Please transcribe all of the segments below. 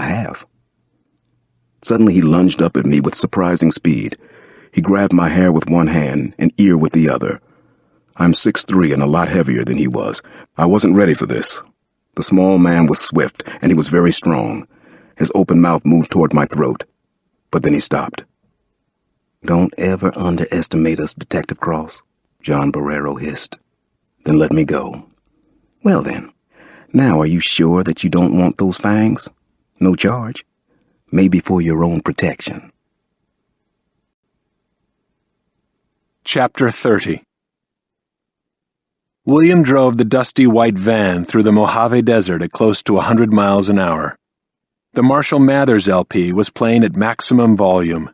I have. Suddenly he lunged up at me with surprising speed. He grabbed my hair with one hand and ear with the other. I'm 6'3" and a lot heavier than he was. I wasn't ready for this. The small man was swift, and he was very strong. His open mouth moved toward my throat, but then he stopped. "Don't ever underestimate us, Detective Cross," John Barrero hissed. "Then let me go." "Well then, now are you sure that you don't want those fangs? No charge. Maybe for your own protection." Chapter 30. William drove the dusty white van through the Mojave Desert at close to 100 miles an hour. The Marshall Mathers LP was playing at maximum volume.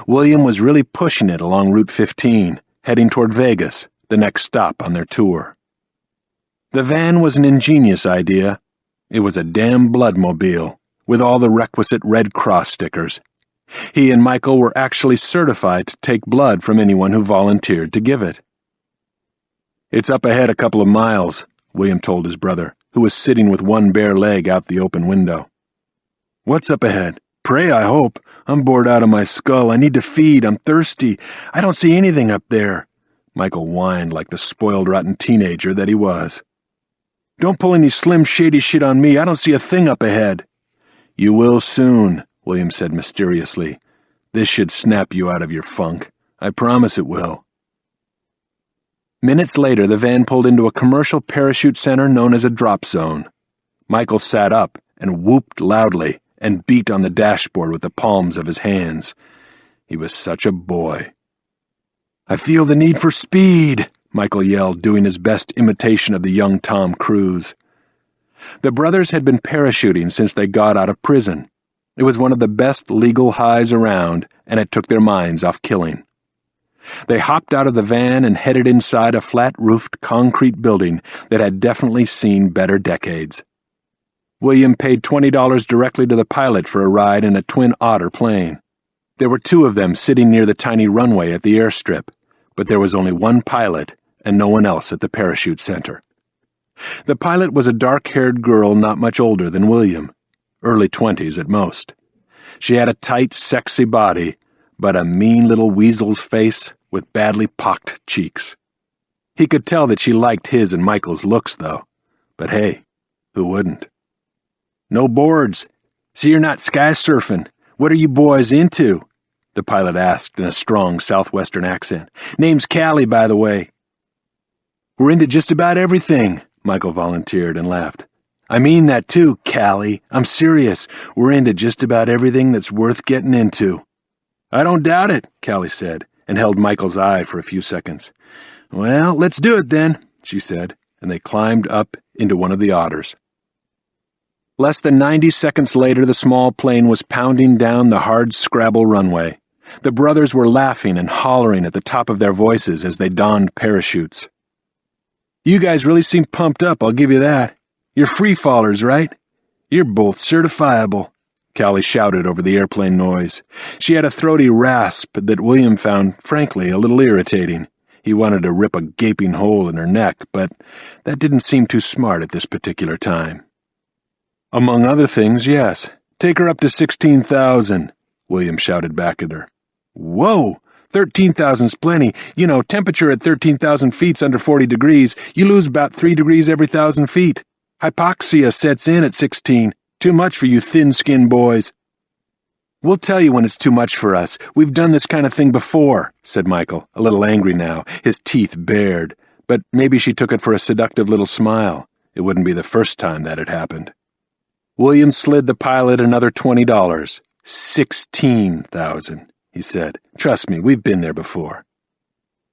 William was really pushing it along Route 15, heading toward Vegas, the next stop on their tour. The van was an ingenious idea. It was a damn bloodmobile, with all the requisite Red Cross stickers. He and Michael were actually certified to take blood from anyone who volunteered to give it. "It's up ahead a couple of miles," William told his brother, who was sitting with one bare leg out the open window. "What's up ahead? Pray, I hope. I'm bored out of my skull. I need to feed. I'm thirsty. I don't see anything up there." Michael whined like the spoiled, rotten teenager that he was. "Don't pull any slim, shady shit on me. I don't see a thing up ahead." "You will soon," William said mysteriously. "This should snap you out of your funk. I promise it will." Minutes later, the van pulled into a commercial parachute center known as a drop zone. Michael sat up and whooped loudly and beat on the dashboard with the palms of his hands. He was such a boy. "I feel the need for speed," Michael yelled, doing his best imitation of the young Tom Cruise. The brothers had been parachuting since they got out of prison. It was one of the best legal highs around, and it took their minds off killing. They hopped out of the van and headed inside a flat-roofed concrete building that had definitely seen better decades. William paid $20 directly to the pilot for a ride in a Twin Otter plane. There were two of them sitting near the tiny runway at the airstrip, but there was only one pilot and no one else at the parachute center. The pilot was a dark-haired girl not much older than William, early 20s at most. She had a tight, sexy body, but a mean little weasel's face with badly pocked cheeks. He could tell that she liked his and Michael's looks, though. But hey, who wouldn't? "No boards. So you're not sky surfing. What are you boys into?" the pilot asked in a strong southwestern accent. "Name's Callie, by the way." "We're into just about everything," Michael volunteered and laughed. "I mean that too, Callie. I'm serious. We're into just about everything that's worth getting into." "I don't doubt it," Callie said, and held Michael's eye for a few seconds. "Well, let's do it then," she said, and they climbed up into one of the Otters. Less than 90 seconds later, the small plane was pounding down the hard-scrabble runway. The brothers were laughing and hollering at the top of their voices as they donned parachutes. "You guys really seem pumped up, I'll give you that. You're free-fallers, right? You're both certifiable," Callie shouted over the airplane noise. She had a throaty rasp that William found, frankly, a little irritating. He wanted to rip a gaping hole in her neck, but that didn't seem too smart at this particular time. "Among other things, yes. Take her up to 16,000, William shouted back at her. "Whoa! 13,000's plenty. You know, temperature at 13,000 feet's under 40 degrees. You lose about 3 degrees every 1,000 feet. Hypoxia sets in at 16. Too much for you thin-skinned boys." "We'll tell you when it's too much for us. We've done this kind of thing before," said Michael, a little angry now, his teeth bared. But maybe she took it for a seductive little smile. It wouldn't be the first time that had happened. William slid the pilot another $20. 16,000, he said. "Trust me, we've been there before."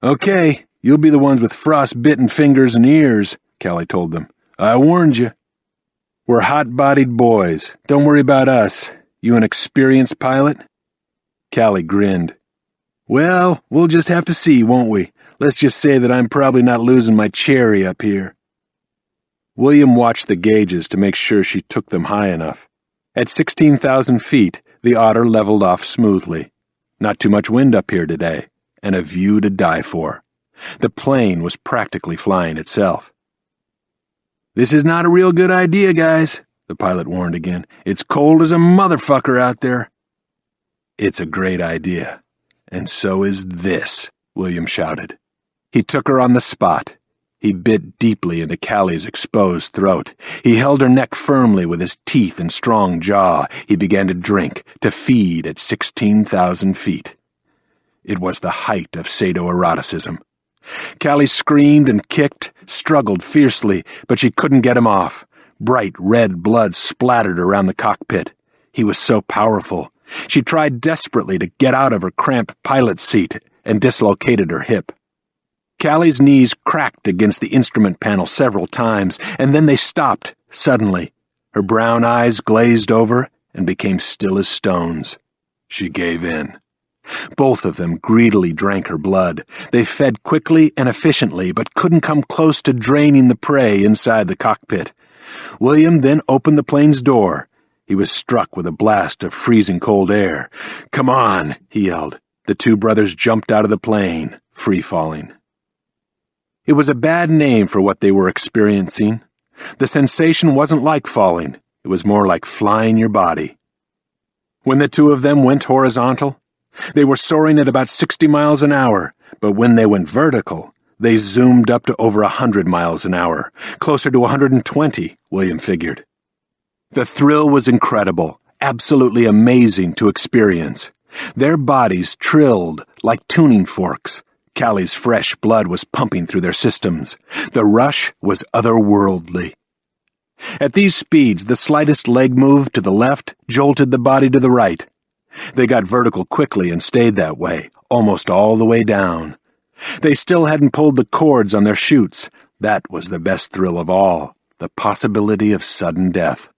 "Okay, you'll be the ones with frost-bitten fingers and ears," Callie told them. "I warned you." "We're hot-bodied boys. Don't worry about us. You an experienced pilot?" Callie grinned. "Well, we'll just have to see, won't we? Let's just say that I'm probably not losing my cherry up here." William watched the gauges to make sure she took them high enough. At 16,000 feet, the Otter leveled off smoothly. Not too much wind up here today, and a view to die for. The plane was practically flying itself. "This is not a real good idea, guys," the pilot warned again. "It's cold as a motherfucker out there." "It's a great idea. And so is this," William shouted. He took her on the spot. He bit deeply into Callie's exposed throat. He held her neck firmly with his teeth and strong jaw. He began to drink, to feed at 16,000 feet. It was the height of sadoeroticism. Callie screamed and kicked, struggled fiercely, but she couldn't get him off. Bright red blood splattered around the cockpit. He was so powerful. She tried desperately to get out of her cramped pilot's seat and dislocated her hip. Callie's knees cracked against the instrument panel several times, and then they stopped, suddenly. Her brown eyes glazed over and became still as stones. She gave in. Both of them greedily drank her blood. They fed quickly and efficiently, but couldn't come close to draining the prey inside the cockpit. William then opened the plane's door. He was struck with a blast of freezing cold air. "Come on," he yelled. The two brothers jumped out of the plane, free-falling. It was a bad name for what they were experiencing. The sensation wasn't like falling. It was more like flying your body. When the two of them went horizontal, they were soaring at about 60 miles an hour, but when they went vertical, they zoomed up to over 100 miles an hour, closer to 120, William figured. The thrill was incredible, absolutely amazing to experience. Their bodies trilled like tuning forks. Callie's fresh blood was pumping through their systems. The rush was otherworldly. At these speeds, the slightest leg move to the left jolted the body to the right. They got vertical quickly and stayed that way, almost all the way down. They still hadn't pulled the cords on their chutes. That was the best thrill of all, the possibility of sudden death.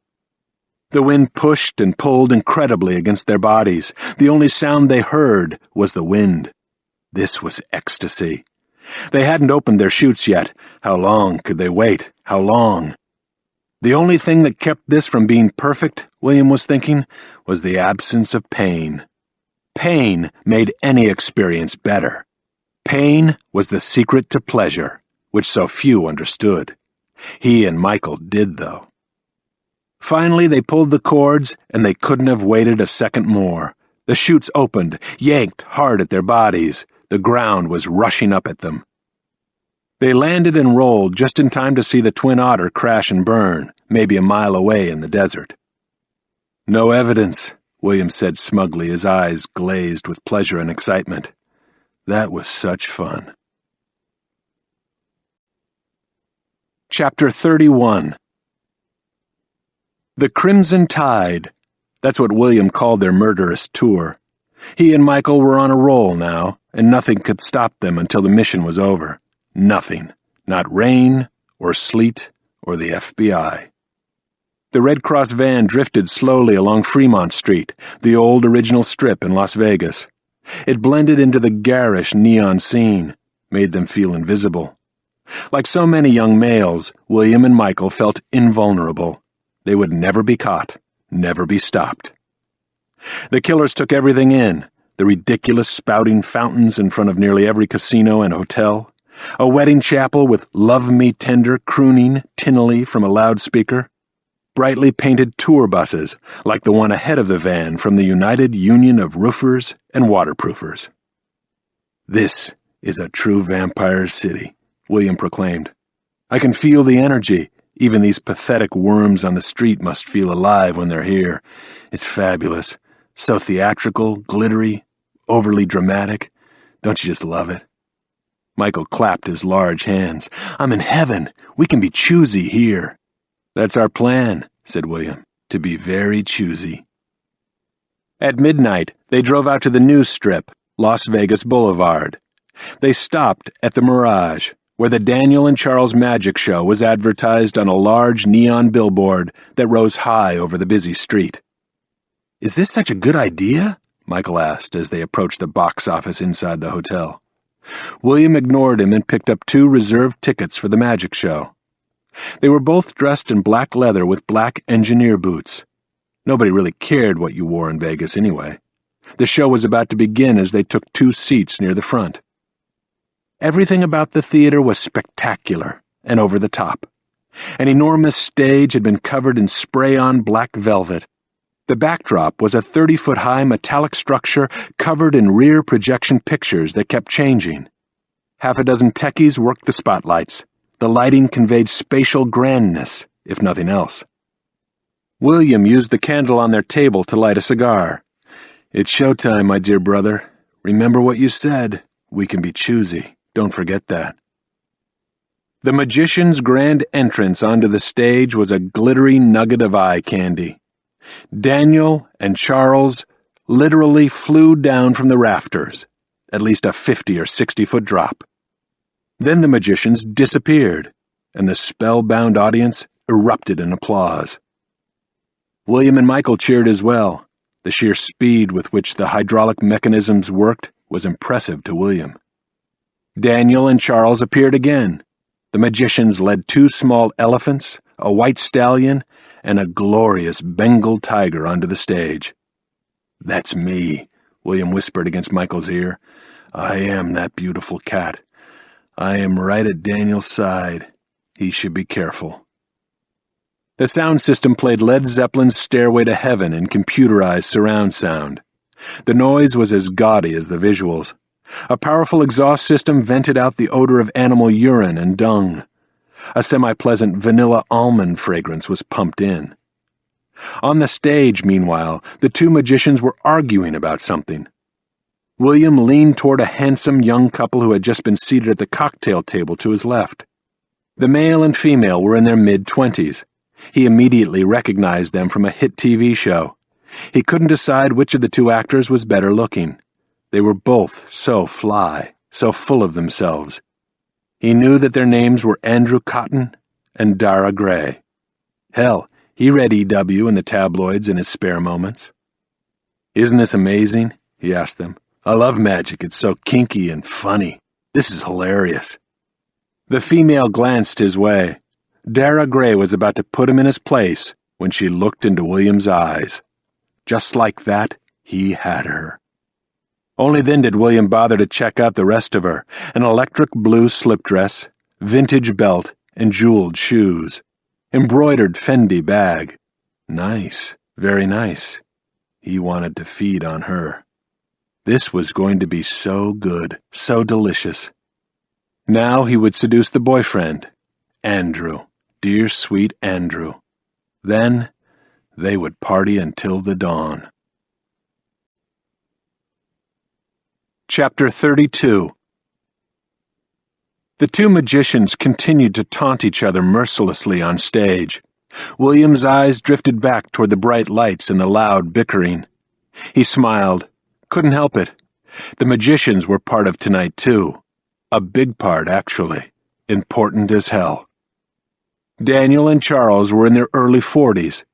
The wind pushed and pulled incredibly against their bodies. The only sound they heard was the wind. This was ecstasy. They hadn't opened their chutes yet. How long could they wait? How long? The only thing that kept this from being perfect, William was thinking, was the absence of pain. Pain made any experience better. Pain was the secret to pleasure, which so few understood. He and Michael did, though. Finally, they pulled the cords, and they couldn't have waited a second more. The chutes opened, yanked hard at their bodies. The ground was rushing up at them. They landed and rolled just in time to see the Twin Otter crash and burn, maybe a mile away in the desert. "No evidence," William said smugly, his eyes glazed with pleasure and excitement. That was such fun. Chapter 31. The Crimson Tide. That's what William called their murderous tour. He and Michael were on a roll now, and nothing could stop them until the mission was over. Nothing. Not rain, or sleet, or the FBI. The Red Cross van drifted slowly along Fremont Street, the old original strip in Las Vegas. It blended into the garish neon scene, made them feel invisible. Like so many young males, William and Michael felt invulnerable. They would never be caught, never be stopped. The killers took everything in, the ridiculous spouting fountains in front of nearly every casino and hotel, a wedding chapel with "Love Me Tender" crooning tinnily from a loudspeaker, brightly painted tour buses like the one ahead of the van from the United Union of Roofers and Waterproofers. "This is a true vampire city," William proclaimed. "I can feel the energy. Even these pathetic worms on the street must feel alive when they're here. It's fabulous. So theatrical, glittery, overly dramatic. Don't you just love it?" Michael clapped his large hands. "I'm in heaven. We can be choosy here." "That's our plan," said William, "to be very choosy." At midnight, they drove out to the news strip, Las Vegas Boulevard. They stopped at the Mirage, where the Daniel and Charles Magic Show was advertised on a large neon billboard that rose high over the busy street. "Is this such a good idea?" Michael asked as they approached the box office inside the hotel. William ignored him and picked up 2 reserved tickets for the magic show. They were both dressed in black leather with black engineer boots. Nobody really cared what you wore in Vegas anyway. The show was about to begin as they took 2 seats near the front. Everything about the theater was spectacular and over the top. An enormous stage had been covered in spray-on black velvet. The backdrop was a 30-foot-high metallic structure covered in rear projection pictures that kept changing. Half a dozen techies worked the spotlights. The lighting conveyed spatial grandness, if nothing else. William used the candle on their table to light a cigar. "It's showtime, my dear brother. Remember what you said. We can be choosy. Don't forget that." The magician's grand entrance onto the stage was a glittery nugget of eye candy. Daniel and Charles literally flew down from the rafters, at least a 50 or 60-foot drop. Then the magicians disappeared, and the spellbound audience erupted in applause. William and Michael cheered as well. The sheer speed with which the hydraulic mechanisms worked was impressive to William. Daniel and Charles appeared again. The magicians led 2 small elephants, a white stallion, and a glorious Bengal tiger onto the stage. "That's me," William whispered against Michael's ear. "I am that beautiful cat. I am right at Daniel's side. He should be careful." The sound system played Led Zeppelin's Stairway to Heaven in computerized surround sound. The noise was as gaudy as the visuals. A powerful exhaust system vented out the odor of animal urine and dung. A semi-pleasant vanilla almond fragrance was pumped in. On the stage, meanwhile, the 2 magicians were arguing about something. William leaned toward a handsome young couple who had just been seated at the cocktail table to his left. The male and female were in their mid-20s. He immediately recognized them from a hit TV show. He couldn't decide which of the 2 actors was better looking. They were both so fly, so full of themselves. He knew that their names were Andrew Cotton and Dara Gray. Hell, he read EW in the tabloids in his spare moments. "Isn't this amazing?" he asked them. "I love magic. It's so kinky and funny. This is hilarious." The female glanced his way. Dara Gray was about to put him in his place when she looked into William's eyes. Just like that, he had her. Only then did William bother to check out the rest of her: an electric blue slip dress, vintage belt, and jeweled shoes. Embroidered Fendi bag. Nice, very nice. He wanted to feed on her. This was going to be so good, so delicious. Now he would seduce the boyfriend, Andrew. Dear sweet Andrew. Then they would party until the dawn. Chapter 32. The 2 magicians continued to taunt each other mercilessly on stage. William's eyes drifted back toward the bright lights and the loud bickering. He smiled. Couldn't help it. The magicians were part of tonight, too. A big part, actually. Important as hell. Daniel and Charles were in their early 40s.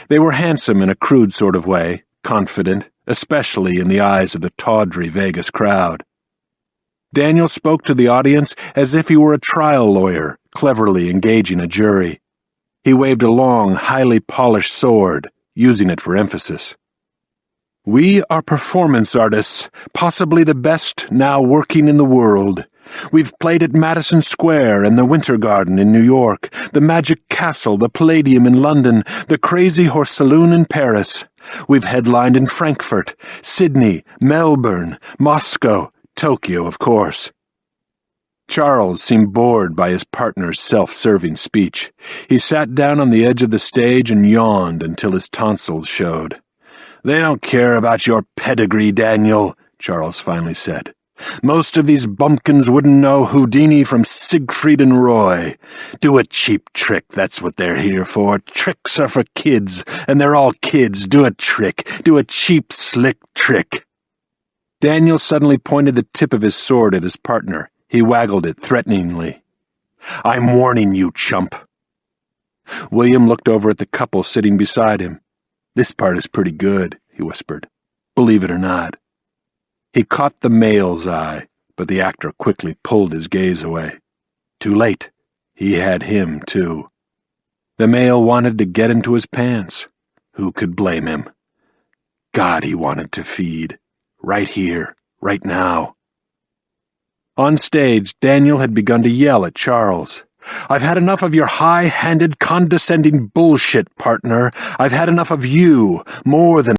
They were handsome in a crude sort of way, confident, especially in the eyes of the tawdry Vegas crowd. Daniel spoke to the audience as if he were a trial lawyer, cleverly engaging a jury. He waved a long, highly polished sword, using it for emphasis. "We are performance artists, possibly the best now working in the world. We've played at Madison Square and the Winter Garden in New York, the Magic Castle, the Palladium in London, the Crazy Horse Saloon in Paris. We've headlined in Frankfurt, Sydney, Melbourne, Moscow, Tokyo, of course." Charles seemed bored by his partner's self-serving speech. He sat down on the edge of the stage and yawned until his tonsils showed. "They don't care about your pedigree, Daniel," Charles finally said. "Most of these bumpkins wouldn't know Houdini from Siegfried and Roy. Do a cheap trick, that's what they're here for. Tricks are for kids, and they're all kids. Do a trick. Do a cheap, slick trick." Daniel suddenly pointed the tip of his sword at his partner. He waggled it threateningly. "I'm warning you, chump." William looked over at the couple sitting beside him. "This part is pretty good," he whispered. "Believe it or not." He caught the male's eye, but the actor quickly pulled his gaze away. Too late. He had him, too. The male wanted to get into his pants. Who could blame him? God, he wanted to feed. Right here, right now. On stage, Daniel had begun to yell at Charles. I've had enough of your high-handed, condescending bullshit, partner. I've had enough of you, more than